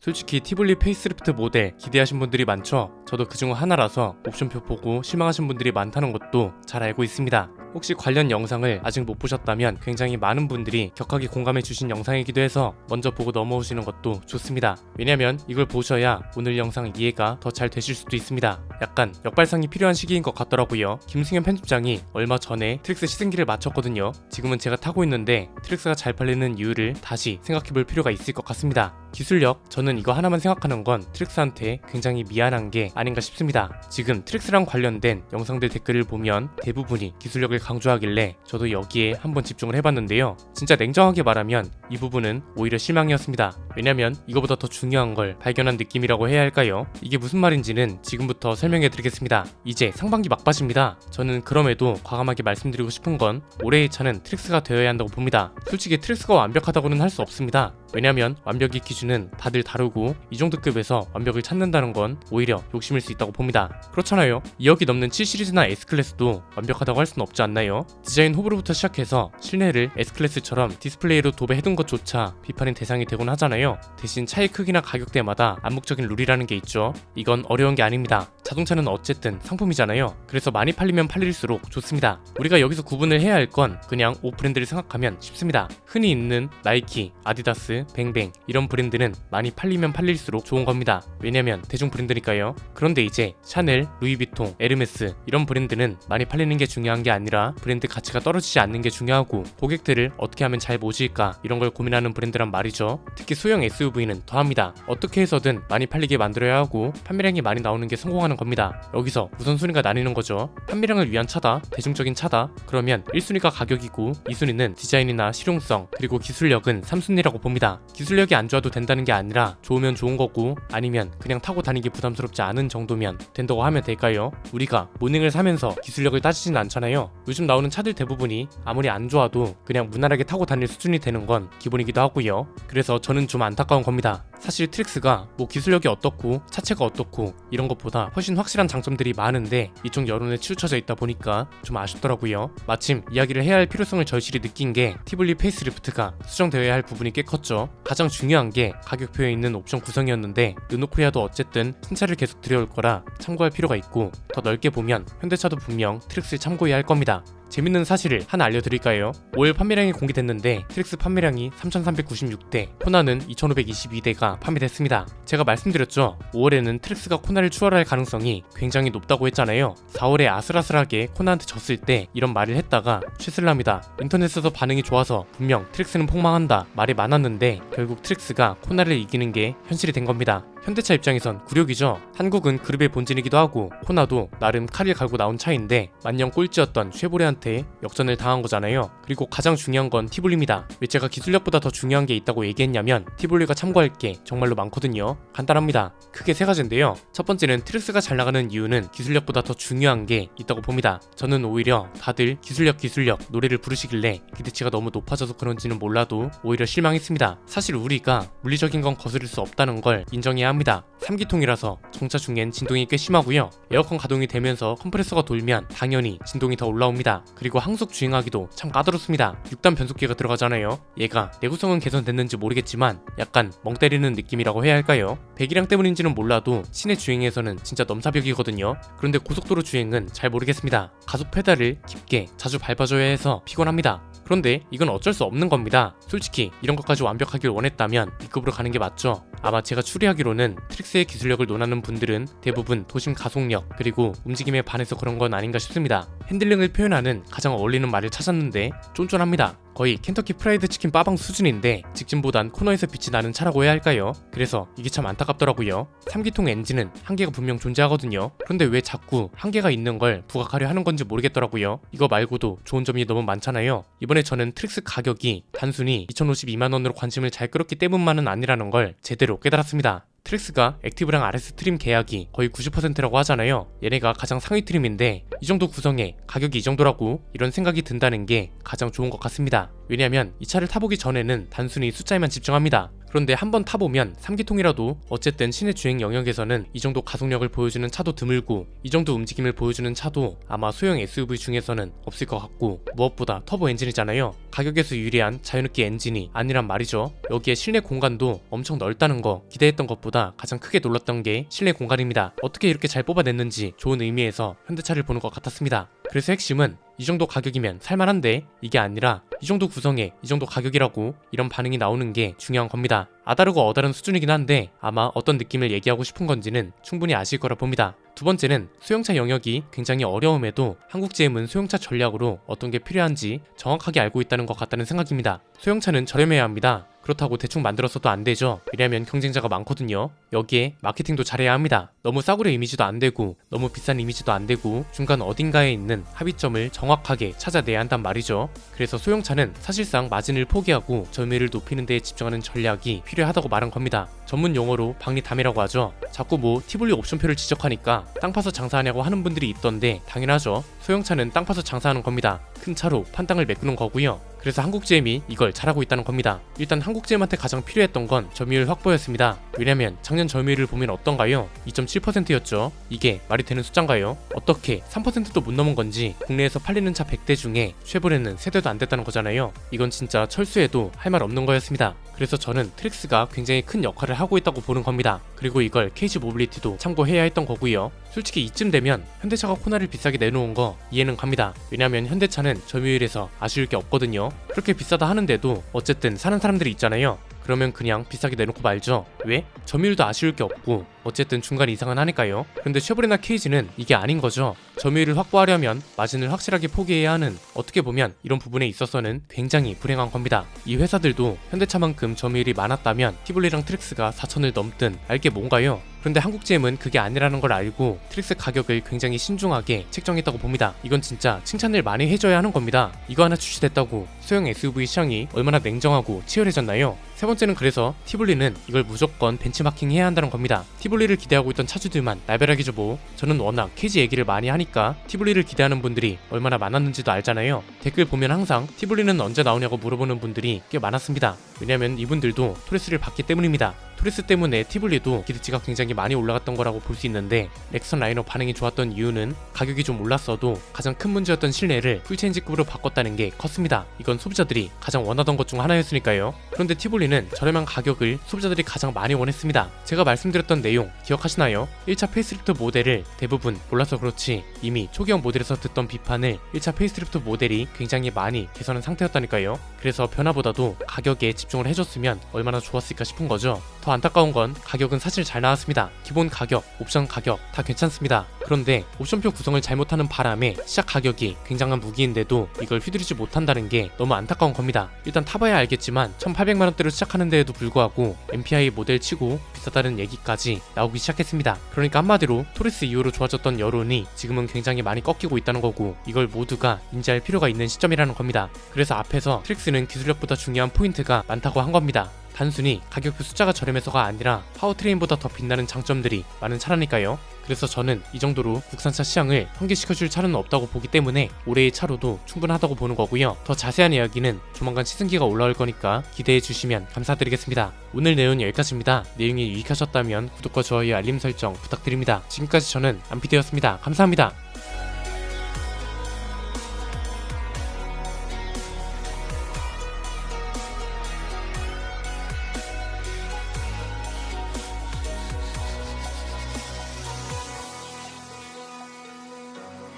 솔직히 티볼리 페이스리프트 모델 기대하신 분들이 많죠. 저도 그중 하나라서 옵션표 보고 실망하신 분들이 많다는 것도 잘 알고 있습니다. 혹시 관련 영상을 아직 못 보셨다면 굉장히 많은 분들이 격하게 공감해 주신 영상이기도 해서 먼저 보고 넘어오시는 것도 좋습니다. 왜냐면 이걸 보셔야 오늘 영상 이해가 더 잘 되실 수도 있습니다. 약간 역발상이 필요한 시기인 것 같더라고요. 김승현 편집장이 얼마 전에 트릭스 시승기를 마쳤거든요. 지금은 제가 타고 있는데 트릭스가 잘 팔리는 이유를 다시 생각해 볼 필요가 있을 것 같습니다. 기술력, 저는 이거 하나만 생각하는 건 트릭스한테 굉장히 미안한 게 아닌가 싶습니다. 지금 트릭스랑 관련된 영상들 댓글을 보면 대부분이 기술력을 강조하길래 저도 여기에 한번 집중을 해봤는데요. 진짜 냉정하게 말하면 이 부분은 오히려 실망이었습니다. 왜냐면 이거보다 더 중요한 걸 발견한 느낌이라고 해야 할까요? 이게 무슨 말인지는 지금부터 설명해 드리겠습니다. 이제 상반기 막바지입니다. 저는 그럼에도 과감하게 말씀드리고 싶은 건 올해의 차는 트릭스가 되어야 한다고 봅니다. 솔직히 트릭스가 완벽하다고는 할 수 없습니다. 왜냐면 완벽의 기준은 다들 다르고 이 정도 급에서 완벽을 찾는다는 건 오히려 욕심일 수 있다고 봅니다. 그렇잖아요. 2억이 넘는 7시리즈나 S클래스도 완벽하다고 할 수는 없지 않나요? 디자인 호불호부터 시작해서 실내를 S클래스처럼 디스플레이로 도배해둔 것조차 비판의 대상이 되곤 하잖아요. 대신 차의 크기나 가격대마다 암묵적인 룰이라는 게 있죠. 이건 어려운 게 아닙니다. 자동차는 어쨌든 상품이잖아요. 그래서 많이 팔리면 팔릴수록 좋습니다. 우리가 여기서 구분을 해야 할 건 그냥 옷 브랜드를 생각하면 쉽습니다. 흔히 있는 나이키, 아디다스, 뱅뱅 이런 브랜드는 많이 팔리면 팔릴수록 좋은 겁니다. 왜냐면 대중 브랜드니까요. 그런데 이제 샤넬, 루이비통, 에르메스 이런 브랜드는 많이 팔리는 게 중요한 게 아니라 브랜드 가치가 떨어지지 않는 게 중요하고 고객들을 어떻게 하면 잘 모실까 이런 걸 고민하는 브랜드란 말이죠. 특히 소형 SUV는 더합니다. 어떻게 해서든 많이 팔리게 만들어야 하고 판매량이 많이 나오는 게 성공하는 겁니다. 여기서 우선순위가 나뉘는 거죠. 판매량을 위한 차다, 대중적인 차다. 그러면 1순위가 가격이고 2순위는 디자인이나 실용성 그리고 기술력은 3순위라고 봅니다. 기술력이 안 좋아도 된다는 게 아니라 좋으면 좋은 거고 아니면 그냥 타고 다니기 부담스럽지 않은 정도면 된다고 하면 될까요? 우리가 모닝을 사면서 기술력을 따지진 않잖아요. 요즘 나오는 차들 대부분이 아무리 안 좋아도 그냥 무난하게 타고 다닐 수준이 되는 건 기본이기도 하고요. 그래서 저는 좀 안타까운 겁니다. 사실 트릭스가 뭐 기술력이 어떻고 차체가 어떻고 이런 것보다 훨씬 확실한 장점들이 많은데 이쪽 여론에 치우쳐져 있다 보니까 좀 아쉽더라고요. 마침 이야기를 해야 할 필요성을 절실히 느낀 게 티볼리 페이스리프트가 수정되어야 할 부분이 꽤 컸죠. 가장 중요한 게 가격표에 있는 옵션 구성이었는데 르노코리아도 어쨌든 신차를 계속 들여올 거라 참고할 필요가 있고 더 넓게 보면 현대차도 분명 트릭스를 참고해야 할 겁니다. 재밌는 사실을 하나 알려드릴까요? 5월 판매량이 공개됐는데 트릭스 판매량이 3,396대, 코나는 2,522대가 판매됐습니다. 제가 말씀드렸죠. 5월에는 트릭스가 코나를 추월할 가능성이 굉장히 높다고 했잖아요. 4월에 아슬아슬하게 코나한테 졌을 때 이런 말을 했다가 최슬랍니다. 인터넷에서 반응이 좋아서 분명 트릭스는 폭망한다 말이 많았는데 결국 트릭스가 코나를 이기는 게 현실이 된 겁니다. 현대차 입장에선 굴욕이죠. 한국은 그룹의 본진이기도 하고 코나도 나름 칼을 갈고 나온 차인데 만년 꼴찌였던 쉐보레한테 역전을 당한 거잖아요. 그리고 가장 중요한 건 티볼리입니다. 왜 제가 기술력보다 더 중요한 게 있다고 얘기했냐면 티볼리가 참고할 게 정말로 많거든요. 간단합니다. 크게 세 가지인데요. 첫 번째는 트릭스가 잘 나가는 이유는 기술력보다 더 중요한 게 있다고 봅니다. 저는 오히려 다들 기술력 노래를 부르시길래 기대치가 너무 높아져서 그런지는 몰라도 오히려 실망했습니다. 사실 우리가 물리적인 건 거스를 수 없다는 걸 인정해야 합니다. 3기통이라서 정차 중엔 진동이 꽤 심하고요. 에어컨 가동이 되면서 컴프레서가 돌면 당연히 진동이 더 올라옵니다. 그리고 항속 주행하기도 참 까다롭습니다. 6단 변속기가 들어가잖아요. 얘가 내구성은 개선됐는지 모르겠지만 약간 멍 때리는 느낌이라고 해야 할까요? 배기량 때문인지는 몰라도 시내 주행에서는 진짜 넘사벽이거든요. 그런데 고속도로 주행은 잘 모르겠습니다. 가속 페달을 깊게 자주 밟아줘야 해서 피곤합니다. 그런데 이건 어쩔 수 없는 겁니다. 솔직히 이런 것까지 완벽하길 원했다면 B급으로 가는 게 맞죠. 아마 제가 추리하기로는 트릭스의 기술력을 논하는 분들은 대부분 도심 가속력 그리고 움직임에 반해서 그런 건 아닌가 싶습니다. 핸들링을 표현하는 가장 어울리는 말을 찾았는데 쫀쫀합니다. 거의 켄터키 프라이드 치킨 빠방 수준인데 직진보단 코너에서 빛이 나는 차라고 해야 할까요? 그래서 이게 참 안타깝더라고요. 3기통 엔진은 한계가 분명 존재하거든요. 그런데 왜 자꾸 한계가 있는 걸 부각하려 하는 건지 모르겠더라고요. 이거 말고도 좋은 점이 너무 많잖아요. 이번에 저는 트릭스 가격이 단순히 2,052만원으로 관심을 잘 끌었기 때문만은 아니라는 걸 제대로 깨달았습니다. 트릭스가 액티브랑 RS 트림 계약이 거의 90%라고 하잖아요. 얘네가 가장 상위 트림인데 이 정도 구성에 가격이 이 정도라고 이런 생각이 든다는 게 가장 좋은 것 같습니다. 왜냐면 이 차를 타보기 전에는 단순히 숫자에만 집중합니다. 그런데 한번 타보면 3기통이라도 어쨌든 시내 주행 영역에서는 이 정도 가속력을 보여주는 차도 드물고 이 정도 움직임을 보여주는 차도 아마 소형 SUV 중에서는 없을 것 같고, 무엇보다 터보 엔진이잖아요. 가격에서 유리한 자유느끼 엔진이 아니란 말이죠. 여기에 실내 공간도 엄청 넓다는 거, 기대했던 것보다 가장 크게 놀랐던 게 실내 공간입니다. 어떻게 이렇게 잘 뽑아냈는지 좋은 의미에서 현대차를 보는 것 같았습니다. 그래서 핵심은 이 정도 가격이면 살만한데, 이게 아니라 이 정도 구성에 이 정도 가격이라고 이런 반응이 나오는 게 중요한 겁니다. 아다르고 어다른 수준이긴 한데 아마 어떤 느낌을 얘기하고 싶은 건지는 충분히 아실 거라 봅니다. 두 번째는 소형차 영역이 굉장히 어려움에도 한국GM은 소형차 전략으로 어떤 게 필요한지 정확하게 알고 있다는 것 같다는 생각입니다. 소형차는 저렴해야 합니다. 그렇다고 대충 만들었어도 안 되죠. 왜냐면 경쟁자가 많거든요. 여기에 마케팅도 잘해야 합니다. 너무 싸구려 이미지도 안 되고 너무 비싼 이미지도 안 되고 중간 어딘가에 있는 합의점을 정확하게 찾아내야 한단 말이죠. 그래서 소형차는 사실상 마진을 포기하고 점유율을 높이는 데에 집중하는 전략이 필요하다고 말한 겁니다. 전문 용어로 박리담이라고 하죠. 자꾸 뭐 티볼리 옵션표를 지적하니까 땅 파서 장사하냐고 하는 분들이 있던데 당연하죠. 소형차는 땅 파서 장사하는 겁니다. 큰 차로 판당을 메꾸는 거고요. 그래서 한국GM이 이걸 잘하고 있다는 겁니다. 일단 한국GM한테 가장 필요했던 건 점유율 확보였습니다. 왜냐면 작년 점유율을 보면 어떤가요? 2.7%였죠. 이게 말이 되는 숫자인가요? 어떻게 3%도 못 넘은 건지. 국내에서 팔리는 차 100대 중에 쉐보레는 3대도 안 됐다는 거잖아요. 이건 진짜 철수해도 할 말 없는 거였습니다. 그래서 저는 트릭스가 굉장히 큰 역할을 하고 있다고 보는 겁니다. 그리고 이걸 KG 모빌리티도 참고해야 했던 거고요. 솔직히 이쯤 되면 현대차가 코나를 비싸게 내놓은 거 이해는 갑니다. 왜냐면 현대차는 점유율에서 아쉬울 게 없거든요. 그렇게 비싸다 하는데도 어쨌든 사는 사람들이 있잖아요. 그러면 그냥 비싸게 내놓고 말죠. 왜? 점유율도 아쉬울 게 없고 어쨌든 중간 이상은 하니까요. 근데 쉐보레나 KG는 이게 아닌 거죠. 점유율을 확보하려면 마진을 확실하게 포기해야 하는, 어떻게 보면 이런 부분에 있어서는 굉장히 불행한 겁니다. 이 회사들도 현대차만큼 점유율이 많았다면 티볼리랑 트릭스가 4천을 넘든 알게 뭔가요? 그런데 한국GM은 그게 아니라는 걸 알고 트릭스 가격을 굉장히 신중하게 책정했다고 봅니다. 이건 진짜 칭찬을 많이 해줘야 하는 겁니다. 이거 하나 출시됐다고 소형 SUV 시장이 얼마나 냉정하고 치열해졌나요? 세 번째는 그래서 티볼리는 이걸 무조건 벤치마킹 해야 한다는 겁니다. 티볼리를 기대하고 있던 차주들만 날벼락이죠 뭐. 저는 워낙 KG 얘기를 많이 하니까 티볼리를 기대하는 분들이 얼마나 많았는지도 알잖아요. 댓글 보면 항상 티볼리는 언제 나오냐고 물어보는 분들이 꽤 많았습니다. 왜냐면 이분들도 토레스를 봤기 때문입니다. 토레스 때문에 티볼리도 기대치가 굉장히 많이 올라갔던 거라고 볼 수 있는데, 넥선 라인업 반응이 좋았던 이유는 가격이 좀 올랐어도 가장 큰 문제였던 실내를 풀체인지급으로 바꿨다는 게 컸습니다. 이건 소비자들이 가장 원하던 것 중 하나였으니까요. 그런데 티볼리는 저렴한 가격을 소비자들이 가장 많이 원했습니다. 제가 말씀드렸던 내용 기억하시나요? 1차 페이스리프트 모델을 대부분 몰라서 그렇지 이미 초기형 모델에서 듣던 비판을 1차 페이스리프트 모델이 굉장히 많이 개선한 상태였다니까요. 그래서 변화보다도 가격에 집중을 해줬으면 얼마나 좋았을까 싶은 거죠. 더 안타까운 건 가격은 사실 잘 나왔습니다. 기본 가격, 옵션 가격 다 괜찮습니다. 그런데 옵션표 구성을 잘못하는 바람에 시작 가격이 굉장한 무기인데도 이걸 휘두르지 못한다는 게 너무 안타까운 겁니다. 일단 타봐야 알겠지만 1800만원대로 시작하는 데에도 불구하고 MPI 모델 치고 비싸다는 얘기까지 나오기 시작했습니다. 그러니까 한마디로 토레스 이후로 좋아졌던 여론이 지금은 굉장히 많이 꺾이고 있다는 거고, 이걸 모두가 인지할 필요가 있는 시점이라는 겁니다. 그래서 앞에서 트릭스는 기술력보다 중요한 포인트가 많다고 한 겁니다. 단순히 가격표 숫자가 저렴해서가 아니라 파워트레인보다 더 빛나는 장점들이 많은 차라니까요. 그래서 저는 이 정도로 국산차 시장을 환기시켜줄 차는 없다고 보기 때문에 올해의 차로도 충분하다고 보는 거고요. 더 자세한 이야기는 조만간 시승기가 올라올 거니까 기대해 주시면 감사드리겠습니다. 오늘 내용은 여기까지입니다. 내용이 유익하셨다면 구독과 좋아요, 알림 설정 부탁드립니다. 지금까지 저는 안피디였습니다. 감사합니다.